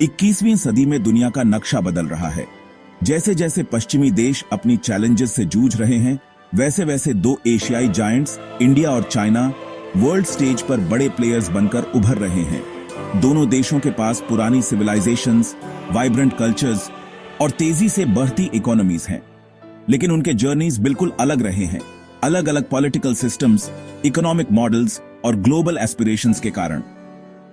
21वीं सदी में दुनिया का नक्शा बदल रहा है। जैसे जैसे पश्चिमी देश अपनी चैलेंजेस से जूझ रहे हैं, वैसे वैसे दो एशियाई जायंट्स इंडिया और चाइना वर्ल्ड स्टेज पर बड़े प्लेयर्स बनकर उभर रहे हैं। दोनों देशों के पास पुरानी सिविलाइजेशंस, वाइब्रेंट कल्चर्स और तेजी से बढ़ती इकोनॉमीज हैं, लेकिन उनके जर्नीज बिल्कुल अलग रहे हैं। अलग अलग पॉलिटिकल सिस्टम्स, इकोनॉमिक मॉडल्स और ग्लोबल एस्पिरेशंस के कारण।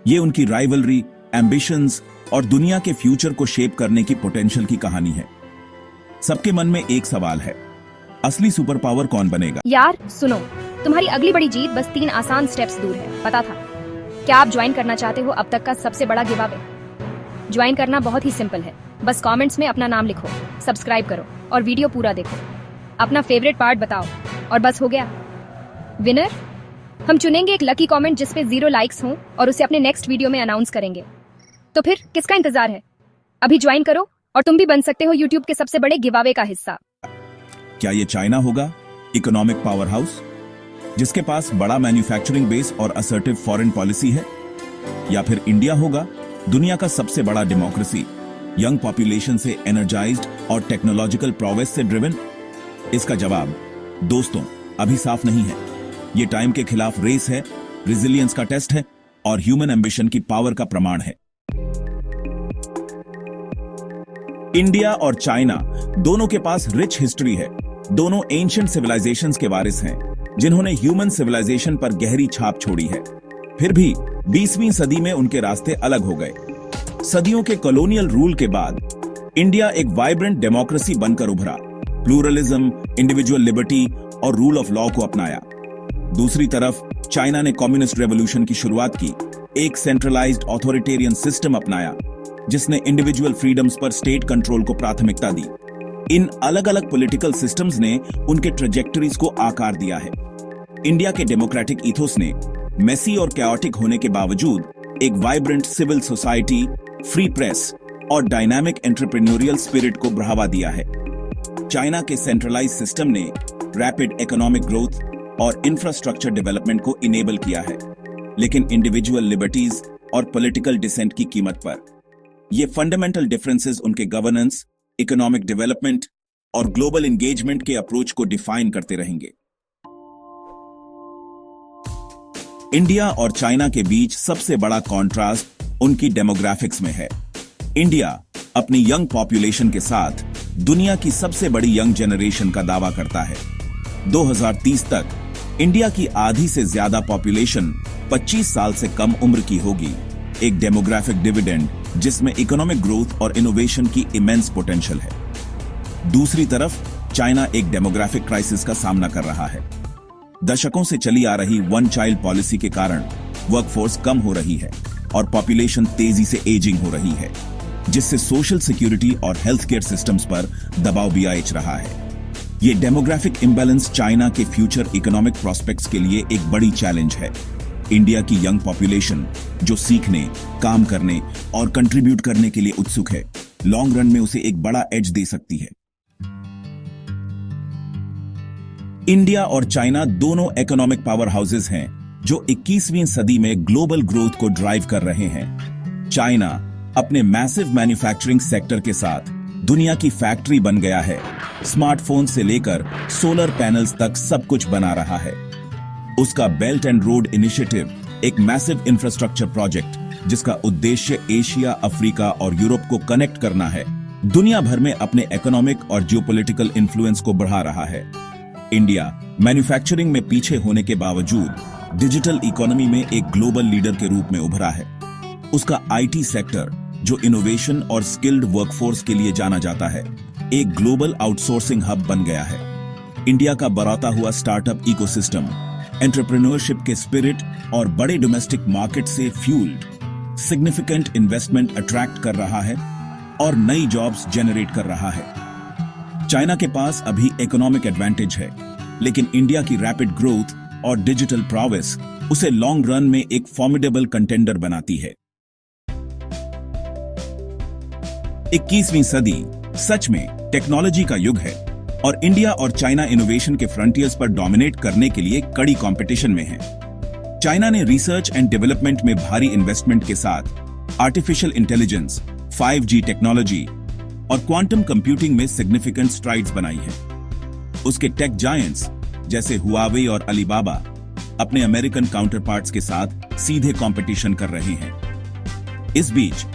ये उनकी राइवलरी, एम्बिशंस और दुनिया के फ्यूचर को शेप करने की पोटेंशियल की कहानी है। सबके मन में एक सवाल है, असली सुपर पावर कौन बनेगा? यार सुनो, तुम्हारी अगली बड़ी जीत बस 3 आसान स्टेप्स दूर है, पता था। क्या आप ज्वाइन करना चाहते हो अब तक का सबसे बड़ा गिव अवे? ज्वाइन करना बहुत ही सिंपल है, बस कमेंट्स में अपना नाम लिखो, सब्सक्राइब करो और वीडियो पूरा देखो। अपना फेवरेट पार्ट बताओ और बस हो गया। विनर हम चुनेंगे एक लकी कमेंट जिस पे 0 लाइक्स हों और उसे अपने नेक्स्ट वीडियो में अनाउंस करेंगे। तो फिर किसका इंतजार है? अभी ज्वाइन करो और तुम भी बन सकते हो यूट्यूब के सबसे बड़े गिव अवे का हिस्सा। क्या ये चाइना होगा, इकोनॉमिक पावर हाउस जिसके पास बड़ा मैन्युफैक्चरिंग बेस और असर्टिव फॉरेन पॉलिसी है? या फिर इंडिया होगा, दुनिया का सबसे बड़ा डेमोक्रेसी, यंग पॉपुलेशन से एनर्जाइज्ड और टेक्नोलॉजिकल प्रोग्रेस से ड्रिवन? इसका जवाब दोस्तों अभी साफ नहीं है। ये टाइम के खिलाफ रेस है, रेजिलियंस का टेस्ट है और ह्यूमन एम्बिशन की पावर का प्रमाण है। इंडिया और चाइना दोनों के पास रिच हिस्ट्री है। दोनों एंशिएंट सिविलाइजेशंस के वारिस हैं, जिन्होंने ह्यूमन सिविलाइजेशन पर गहरी छाप छोड़ी है। फिर भी 20वीं सदी में उनके रास्ते अलग हो गए। सदियों के कॉलोनियल रूल के बाद इंडिया एक वाइब्रेंट डेमोक्रेसी बनकर उभरा, प्लूरलिज्म, इंडिविजुअल लिबर्टी और रूल ऑफ लॉ को अपनाया। दूसरी तरफ चाइना ने कम्युनिस्ट रेवोल्यूशन की शुरुआत की, एक सेंट्रलाइज्ड ऑथोरिटेरियन सिस्टम अपनाया जिसने इंडिविजुअल फ्रीडम्स पर स्टेट कंट्रोल को प्राथमिकता दी। इन अलग अलग पॉलिटिकल सिस्टम्स ने उनके ट्रेजेक्टरीज को आकार दिया है। इंडिया के डेमोक्रेटिक इथोस ने मेसी और कैओटिक होने के बावजूद एक vibrant civil society, free press और डायनामिक एंटरप्रेन्योरियल स्पिरिट को बढ़ावा दिया है। चाइना के सेंट्रलाइज्ड सिस्टम ने रैपिड इकोनॉमिक ग्रोथ और इंफ्रास्ट्रक्चर डेवलपमेंट को इनेबल किया है, लेकिन इंडिविजुअल लिबर्टीज और पॉलिटिकल डिसेंट की कीमत पर। ये फंडामेंटल डिफरेंसेस उनके गवर्नेंस, इकोनॉमिक डेवलपमेंट और ग्लोबल एंगेजमेंट के अप्रोच को डिफाइन करते रहेंगे। इंडिया और चाइना के बीच सबसे बड़ा कॉन्ट्रास्ट उनकी डेमोग्राफिक्स में है। इंडिया अपनी यंग पॉपुलेशन के साथ दुनिया की सबसे बड़ी यंग जनरेशन का दावा करता है। 2030 तक इंडिया की आधी से ज्यादा पॉपुलेशन 25 साल से कम उम्र की होगी, एक डेमोग्राफिक डिविडेंड जिसमें इकोनॉमिक ग्रोथ और इनोवेशन की इमेंस पोटेंशियल है। दूसरी तरफ चाइना एक डेमोग्राफिक क्राइसिस का सामना कर रहा है। दशकों से चली आ रही वन चाइल्ड पॉलिसी के कारण वर्कफोर्स कम हो रही है और पॉपुलेशन तेजी से एजिंग हो रही है, जिससे सोशल सिक्योरिटी और हेल्थ केयर सिस्टम्स पर दबाव भी आएच रहा है। ये डेमोग्राफिक इम्बैलेंस चाइना के फ्यूचर इकोनॉमिक प्रोस्पेक्ट्स के लिए एक बड़ी चैलेंज है। इंडिया की यंग पॉपुलेशन जो सीखने, काम करने और कंट्रीब्यूट करने के लिए उत्सुक है, लॉन्ग रन में उसे एक बड़ा एज दे सकती है। इंडिया और चाइना दोनों इकोनॉमिक पावर हाउसेस हैं जो 21वीं सदी में ग्लोबल ग्रोथ को ड्राइव कर रहे हैं। चाइना अपने मैसिव मैन्युफैक्चरिंग सेक्टर के साथ दुनिया की फैक्ट्री बन गया है। स्मार्टफोन से लेकर सोलर पैनल्स तक सब कुछ बना रहा है। उसका बेल्ट एंड रोड इनिशिएटिव एक मैसिव इंफ्रास्ट्रक्चर प्रोजेक्ट जिसका उद्देश्य एशिया, अफ्रीका और यूरोप को कनेक्ट करना है, दुनिया भर में अपने इकोनॉमिक और जियोपॉलिटिकल इन्फ्लुएंस को बढ़ा रहा है। इंडिया मैन्युफैक्चरिंग में पीछे होने के बावजूद डिजिटल इकोनॉमी में एक ग्लोबल लीडर के रूप में उभरा है। उसका आईटी सेक्टर जो इनोवेशन और स्किल्ड वर्कफोर्स के लिए जाना जाता है, एक ग्लोबल आउटसोर्सिंग हब बन गया है। इंडिया का बढ़ता हुआ स्टार्टअप इकोसिस्टम एंटरप्रेन्योरशिप के स्पिरिट और बड़े डोमेस्टिक मार्केट से फ्यूल्ड सिग्निफिकेंट इन्वेस्टमेंट अट्रैक्ट कर रहा है और नई जॉब्स जनरेट कर रहा है। चाइना के पास अभी इकोनॉमिक एडवांटेज है, लेकिन इंडिया की रैपिड ग्रोथ और डिजिटल प्रोग्रेस उसे लॉन्ग रन में एक फॉर्मिडेबल कंटेंडर बनाती है। 21वीं सदी सच में टेक्नोलॉजी का युग है और इंडिया और चाइना इनोवेशन के फ्रंटियर्स पर डोमिनेट करने के लिए कड़ी कंपटीशन में है। चाइना ने रिसर्च एंड डेवलपमेंट में भारी इन्वेस्टमेंट के साथ आर्टिफिशियल इंटेलिजेंस, 5G टेक्नोलॉजी और क्वांटम कंप्यूटिंग में सिग्निफिकेंट स्ट्राइड्स बनाई है। उसके टेक जायंट्स जैसे हुआवे और अलीबाबा अपने अमेरिकन काउंटरपार्ट्स के साथ सीधे कंपटीशन कर रहे हैं। इस बीच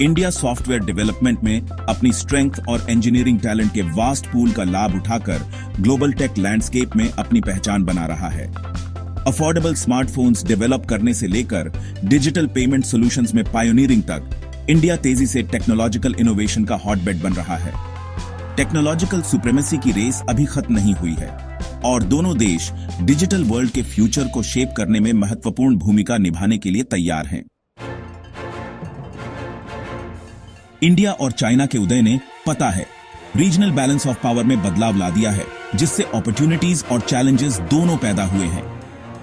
इंडिया सॉफ्टवेयर डेवलपमेंट में अपनी स्ट्रेंथ और इंजीनियरिंग टैलेंट के वास्ट पूल का लाभ उठाकर ग्लोबल टेक लैंडस्केप में अपनी पहचान बना रहा है। अफोर्डेबल स्मार्टफोन्स डेवलप करने से लेकर डिजिटल पेमेंट सॉल्यूशंस में पायोनियरिंग तक इंडिया तेजी से टेक्नोलॉजिकल इनोवेशन का हॉटबेड बन रहा है। टेक्नोलॉजिकल सुप्रीमेसी की रेस अभी खत्म नहीं हुई है और दोनों देश डिजिटल वर्ल्ड के फ्यूचर को शेप करने में महत्वपूर्ण भूमिका निभाने के लिए तैयार हैं। इंडिया और चाइना के उदय ने पता है रीजनल बैलेंस ऑफ पावर में बदलाव ला दिया है, जिससे अपॉर्चुनिटीज और चैलेंजेस दोनों पैदा हुए हैं।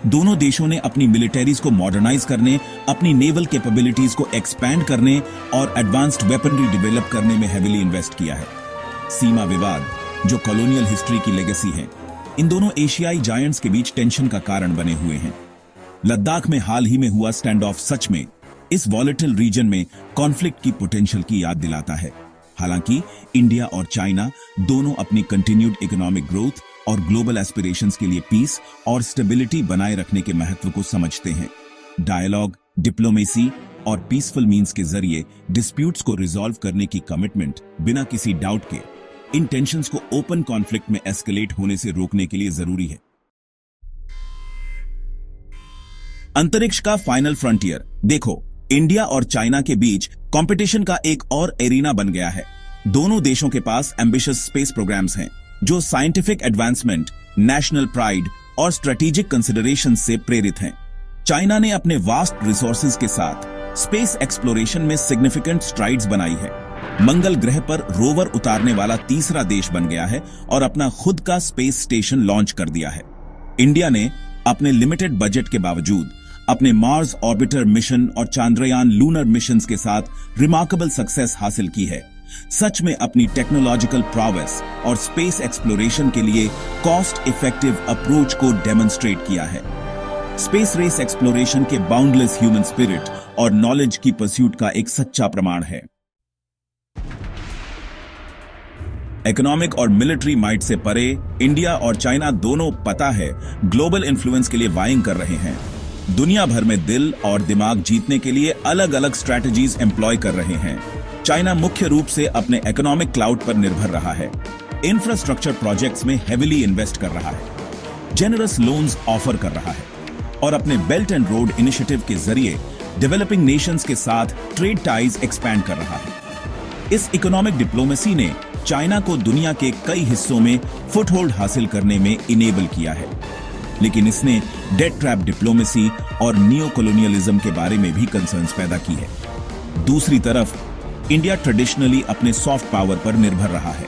दोनों देशों ने अपनी मिलिटरीज को मॉडर्नाइज करने, अपनी नेवल कैपेबिलिटीज को एक्सपैंड करने और एडवांस्ड वेपनरी डेवलप करने में हेविली इन्वेस्ट किया है। सीमा विवाद, जो कॉलोनियल हिस्ट्री की लेगेसी है, इन दोनों एशियाई जायंट्स के बीच टेंशन का कारण बने हुए हैं। लद्दाख में हाल ही में हुआ स्टैंड ऑफ सच में इस वॉलेटिल रीजन में कॉन्फ्लिक्ट की पोटेंशियल की याद दिलाता है। हालांकि इंडिया और चाइना दोनों अपनी कंटिन्यूड इकोनॉमिक ग्रोथ और ग्लोबल एस्पिरेशंस के लिए पीस और स्टेबिलिटी बनाए रखने के महत्व को समझते हैं। डायलॉग, डिप्लोमेसी और पीसफुल मीन्स के जरिए डिस्प्यूट्स को रिजॉल्व करने की कमिटमेंट बिना किसी डाउट के इन टेंशंस को ओपन कॉन्फ्लिक्ट में एस्केलेट होने से रोकने के लिए जरूरी है। अंतरिक्ष का फाइनल फ्रंटियर देखो, इंडिया और चाइना के बीच कंपटीशन का एक और एरिना बन गया है। दोनों देशों के पास एम्बिशियस स्पेस प्रोग्राम्स हैं जो साइंटिफिक एडवांसमेंट, नेशनल प्राइड और स्ट्रेटेजिक कंसिडरेशन से प्रेरित हैं। चाइना ने अपने वास्ट रिसोर्सेज के साथ स्पेस एक्सप्लोरेशन में सिग्निफिकेंट स्ट्राइड्स बनाई है। मंगल ग्रह पर रोवर उतारने वाला तीसरा देश बन गया है और अपना खुद का स्पेस स्टेशन लॉन्च कर दिया है। इंडिया ने अपने लिमिटेड बजट के बावजूद अपने मार्स ऑर्बिटर मिशन और चांद्रयान लूनर मिशंस के साथ रिमार्केबल सक्सेस हासिल की है। सच में अपनी टेक्नोलॉजिकल प्रोग्रेस और स्पेस एक्सप्लोरेशन के लिए कॉस्ट इफेक्टिव अप्रोच को डेमोन्स्ट्रेट किया है। स्पेस रेस एक्सप्लोरेशन के बाउंडलेस ह्यूमन स्पिरिट और नॉलेज की परस्यूट का एक सच्चा प्रमाण है। इकोनॉमिक और मिलिट्री माइट से परे इंडिया और चाइना दोनों पता है ग्लोबल इन्फ्लुएंस के लिए वाइंग कर रहे हैं। दुनिया भर में दिल और दिमाग जीतने के लिए अलग अलग स्ट्रैटेजीज एम्प्लॉय कर रहे हैं। चाइना मुख्य रूप से अपने इकोनॉमिक क्लाउड पर निर्भर रहा है, इंफ्रास्ट्रक्चर प्रोजेक्ट्स में हेविली इन्वेस्ट कर रहा है, जेनरस लोन्स ऑफर कर रहा है और अपने बेल्ट एंड रोड इनिशिएटिव के जरिए डेवलपिंग नेशंस के साथ ट्रेड टाइज एक्सपैंड कर रहा है। इस इकोनॉमिक डिप्लोमेसी ने चाइना को दुनिया के कई हिस्सों में फुटहोल्ड हासिल करने में इनेबल किया है, लेकिन इसने डेट ट्रैप डिप्लोमेसी और नियो कॉलोनियलिज्म के बारे में भी कंसर्न्स पैदा की है। दूसरी तरफ इंडिया ट्रेडिशनली अपने सॉफ्ट पावर पर निर्भर रहा है।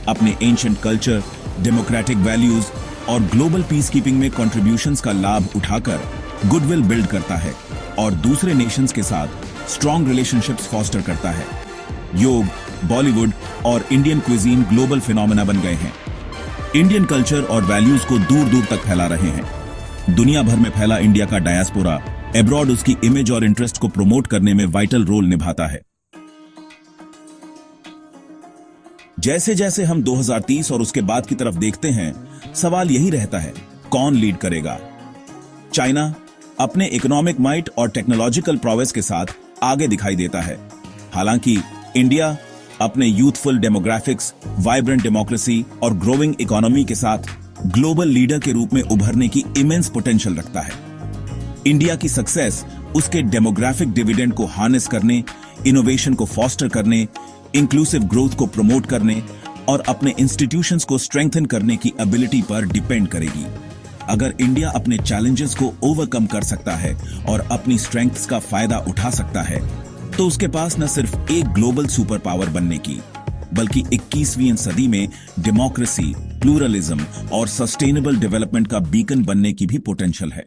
अपने एंशिएंट कल्चर, डेमोक्रेटिक वैल्यूज और ग्लोबल पीस कीपिंग में कंट्रीब्यूशंस का लाभ उठाकर गुडविल बिल्ड करता है और दूसरे नेशंस के साथ स्ट्रॉन्ग रिलेशनशिप्स फॉस्टर करता है। योग, बॉलीवुड और इंडियन क्विजीन ग्लोबल फिनोमेना बन गए हैं। इंडियन कल्चर और वैल्यूज को दूर दूर तक फैला रहे हैं। दुनिया भर में फैला इंडिया का डायस्पोरा एब्रॉड उसकी इमेज और इंटरेस्ट को प्रमोट करने में वाइटल रोल निभाता है। जैसे जैसे हम 2030 और उसके बाद की तरफ देखते हैं, सवाल यही रहता है, कौन लीड करेगा? चाइना अपने इकोनॉमिक माइट और टेक्नोलॉजिकल प्रोग्रेस के साथ आगे दिखाई देता है, हालांकि इंडिया अपने यूथफुल डेमोग्राफिक्स, वाइब्रेंट डेमोक्रेसी और ग्रोइंग इकोनॉमी के साथ ग्लोबल लीडर के रूप में उभरने की इमेंस पोटेंशियल रखता है। इंडिया की सक्सेस उसके डेमोग्राफिक डिविडेंड को हार्नेस करने, इनोवेशन को फॉस्टर करने, इंक्लूसिव ग्रोथ को प्रमोट करने और अपने इंस्टीट्यूशंस को स्ट्रेंथन करने की एबिलिटी पर डिपेंड करेगी। अगर इंडिया अपने चैलेंजेस को ओवरकम कर सकता है और अपनी स्ट्रेंथ्स का फायदा उठा सकता है, तो उसके पास न सिर्फ एक ग्लोबल सुपर पावर बनने की, बल्कि 21वीं सदी में डेमोक्रेसी, प्लूरलिज्म और सस्टेनेबल डेवलपमेंट का बीकन बनने की भी पोटेंशियल है।